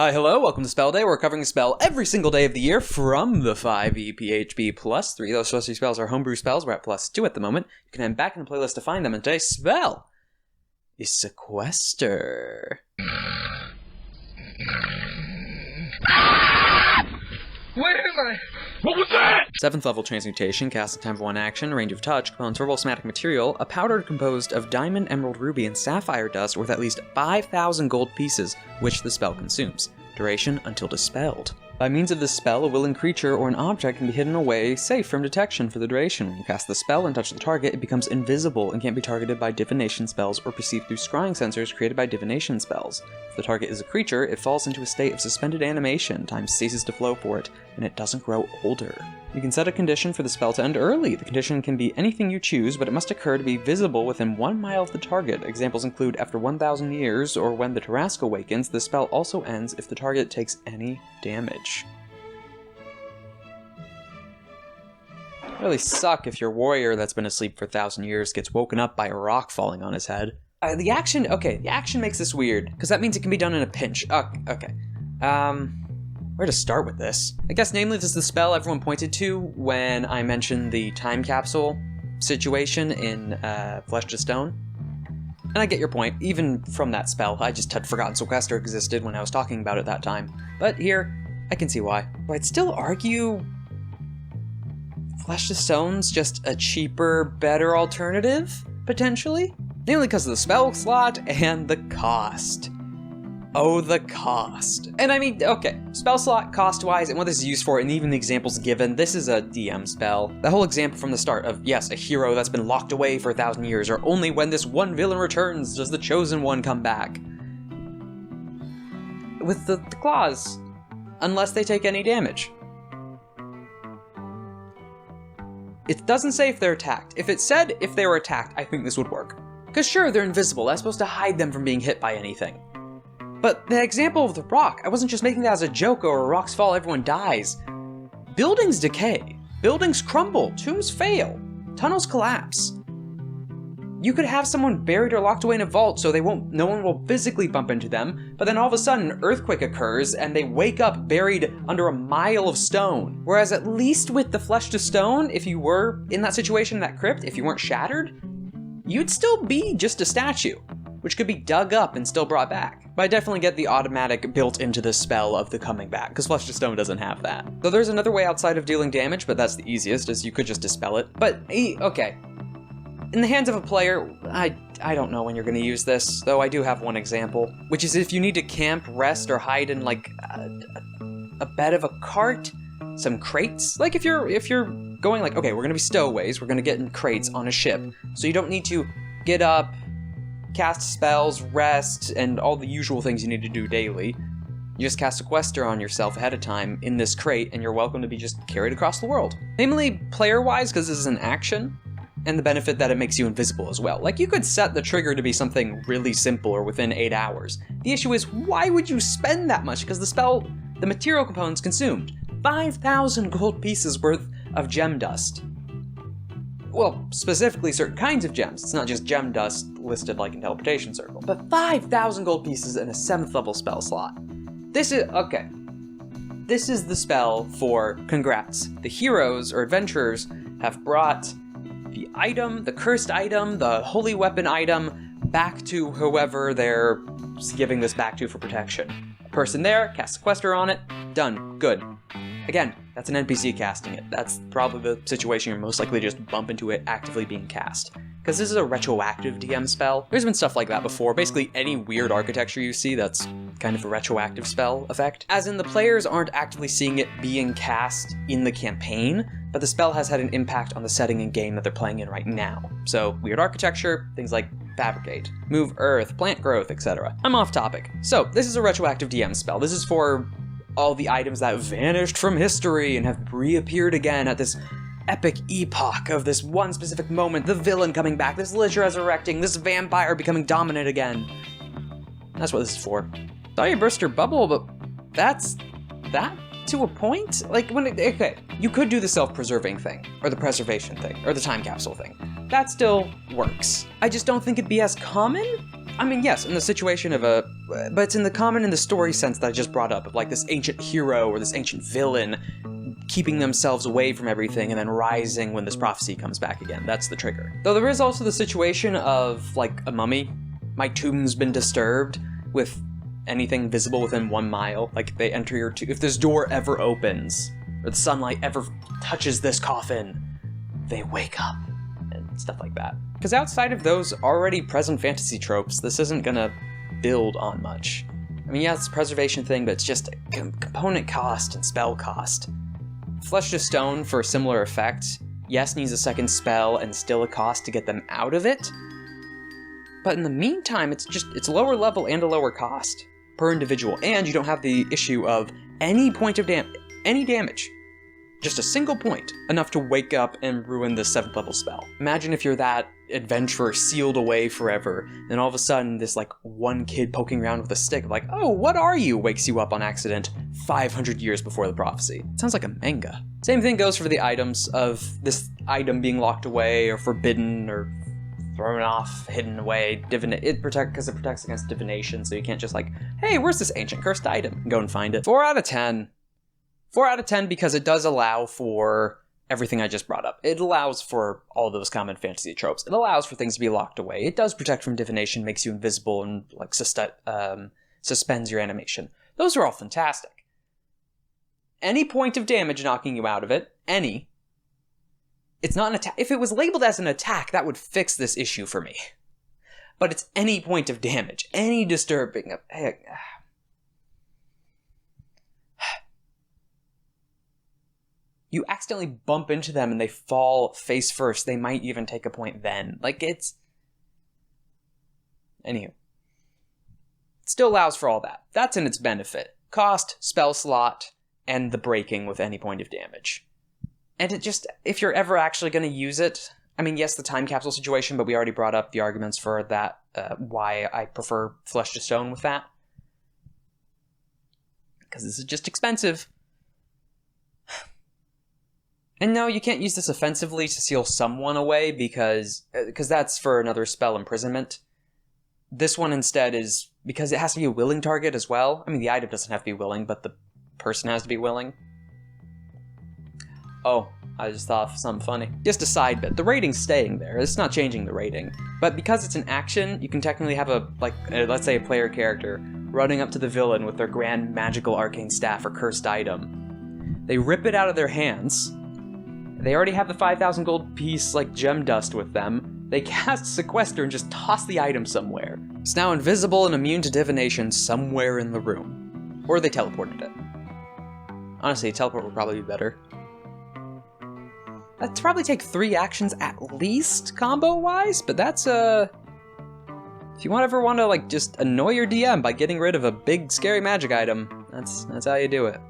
Hi, hello, welcome to Spell Day. We're covering a spell every single day of the year from the 5e PHB plus 3. Those sorcery spells are homebrew spells. We're at plus 2 at the moment. You can head back in the playlist to find them. And today's spell is Sequester. Where am I? What was that? 7th level transmutation, cast in time for 1 action, range of touch, components verbal somatic material, a powder composed of diamond, emerald, ruby, and sapphire dust worth at least 5,000 gold pieces, which the spell consumes. Duration until dispelled. By means of this spell, a willing creature or an object can be hidden away, safe from detection for the duration. When you cast the spell and touch the target, it becomes invisible and can't be targeted by divination spells or perceived through scrying sensors created by divination spells. If the target is a creature, it falls into a state of suspended animation, time ceases to flow for it, and it doesn't grow older. You can set a condition for the spell to end early. The condition can be anything you choose, but it must occur to be visible within 1 mile of the target. Examples include after 1,000 years, or when the Tarrasque awakens. The spell also ends if the target takes any damage. It really suck if your warrior that's been asleep for 1,000 years gets woken up by a rock falling on his head. The action makes this weird, because that means it can be done in a pinch. Okay. Where to start with this? I guess namely this is the spell everyone pointed to when I mentioned the time capsule situation in Flesh to Stone. And I get your point. Even from that spell, I just had forgotten Sequester existed when I was talking about it that time. But here, I can see why. But I'd still argue Flesh to Stone's just a cheaper, better alternative, potentially? Namely because of the spell slot and the cost. Oh, the cost. And I mean, okay, spell slot cost-wise and what this is used for, and even the examples given, this is a DM spell. The whole example from the start of, yes, a hero that's been locked away for 1,000 years, or only when this one villain returns does the chosen one come back. With the clause, unless they take any damage. It doesn't say if they're attacked. If it said if they were attacked, I think this would work. Because sure, they're invisible, that's supposed to hide them from being hit by anything. But the example of the rock, I wasn't just making that as a joke or rocks fall, everyone dies. Buildings decay, buildings crumble, tombs fail, tunnels collapse. You could have someone buried or locked away in a vault so no one will physically bump into them, but then all of a sudden an earthquake occurs and they wake up buried under a mile of stone. Whereas at least with the Flesh to Stone, if you were in that situation in that crypt, if you weren't shattered, you'd still be just a statue, which could be dug up and still brought back. But I definitely get the automatic built into the spell of the coming back, because Flesh to Stone doesn't have that. Though there's another way outside of dealing damage, but that's the easiest, is you could just dispel it. But, okay. In the hands of a player, I don't know when you're going to use this, though I do have one example, which is if you need to camp, rest, or hide in, like, a bed of a cart, some crates. Like, if you're going like, okay, we're going to be stowaways, we're going to get in crates on a ship, so you don't need to get up, cast spells, rest, and all the usual things you need to do daily. You just cast Sequester on yourself ahead of time in this crate, and you're welcome to be just carried across the world. Namely, player-wise, because this is an action, and the benefit that it makes you invisible as well. Like, you could set the trigger to be something really simple or within 8 hours. The issue is, why would you spend that much? Because the material components consumed 5,000 gold pieces worth of gem dust. Well, specifically certain kinds of gems. It's not just gem dust listed like in Teleportation Circle. But 5,000 gold pieces in a 7th level spell slot. This is the spell for congrats. The heroes or adventurers have brought the item, the cursed item, the holy weapon item, back to whoever they're giving this back to for protection. A person there, cast Sequester on it, done, good. Again, that's an NPC casting it. That's probably the situation you're most likely to just bump into it actively being cast. Because this is a retroactive DM spell. There's been stuff like that before. Basically, any weird architecture you see that's kind of a retroactive spell effect. As in, the players aren't actively seeing it being cast in the campaign, but the spell has had an impact on the setting and game that they're playing in right now. So, weird architecture, things like fabricate, move earth, plant growth, etc. I'm off topic. So, this is a retroactive DM spell. This is for all the items that vanished from history and have reappeared again at this epic epoch of this one specific moment, the villain coming back, this lich resurrecting, this vampire becoming dominant again. That's what this is for. Sorry you burst your bubble, but that's that to a point? Like, okay, you could do the self-preserving thing, or the preservation thing, or the time capsule thing. that still works. I just don't think it'd be as common. I mean, yes, in the situation of but it's in the story sense that I just brought up, of like this ancient hero or this ancient villain keeping themselves away from everything and then rising when this prophecy comes back again. That's the trigger. Though there is also the situation of, like, a mummy. My tomb's been disturbed with anything visible within 1 mile. Like, they enter your tomb. If this door ever opens, or the sunlight ever touches this coffin, they wake up, and stuff like that. Because outside of those already present fantasy tropes, this isn't gonna build on much. I mean, yeah, it's a preservation thing, but it's just a component cost and spell cost. Flesh to Stone, for a similar effect, yes, needs a second spell and still a cost to get them out of it. But in the meantime, it's lower level and a lower cost per individual, and you don't have the issue of any point of any damage. Just a single point, enough to wake up and ruin the 7th level spell. Imagine if you're that adventurer sealed away forever, and all of a sudden this like one kid poking around with a stick, like, oh, what are you? Wakes you up on accident 500 years before the prophecy. It sounds like a manga. Same thing goes for the items of this item being locked away or forbidden or thrown off, hidden away. Because it protects against divination, so you can't just like, hey, where's this ancient cursed item? And go and find it. 4 out of 10. 4 out of 10 because it does allow for everything I just brought up. It allows for all those common fantasy tropes. It allows for things to be locked away. It does protect from divination, makes you invisible, and like suspends your animation. Those are all fantastic. Any point of damage knocking you out of it, any. It's not an attack. If it was labeled as an attack, that would fix this issue for me. But it's any point of damage, any disturbing. You accidentally bump into them and they fall face first. They might even take a point then. Like, it's... Anywho. It still allows for all that. That's in its benefit. Cost, spell slot, and the breaking with any point of damage. And it just... If you're ever actually going to use it... I mean, yes, the time capsule situation, but we already brought up the arguments for that, why I prefer Flesh to Stone with that. Because this is just expensive. And no, you can't use this offensively to seal someone away because that's for another spell imprisonment. This one instead is, because it has to be a willing target as well. I mean, the item doesn't have to be willing, but the person has to be willing. Oh, I just thought of something funny. Just a side bit, the rating's staying there. It's not changing the rating. But because it's an action, you can technically have let's say a player character running up to the villain with their grand magical arcane staff or cursed item. They rip it out of their hands. They already have the 5,000 gold piece, like, gem dust with them. They cast Sequester and just toss the item somewhere. It's now invisible and immune to divination somewhere in the room. Or they teleported it. Honestly, teleport would probably be better. That'd probably take 3 actions at least, combo-wise, but that's, if you ever want to, like, just annoy your DM by getting rid of a big, scary magic item, that's how you do it.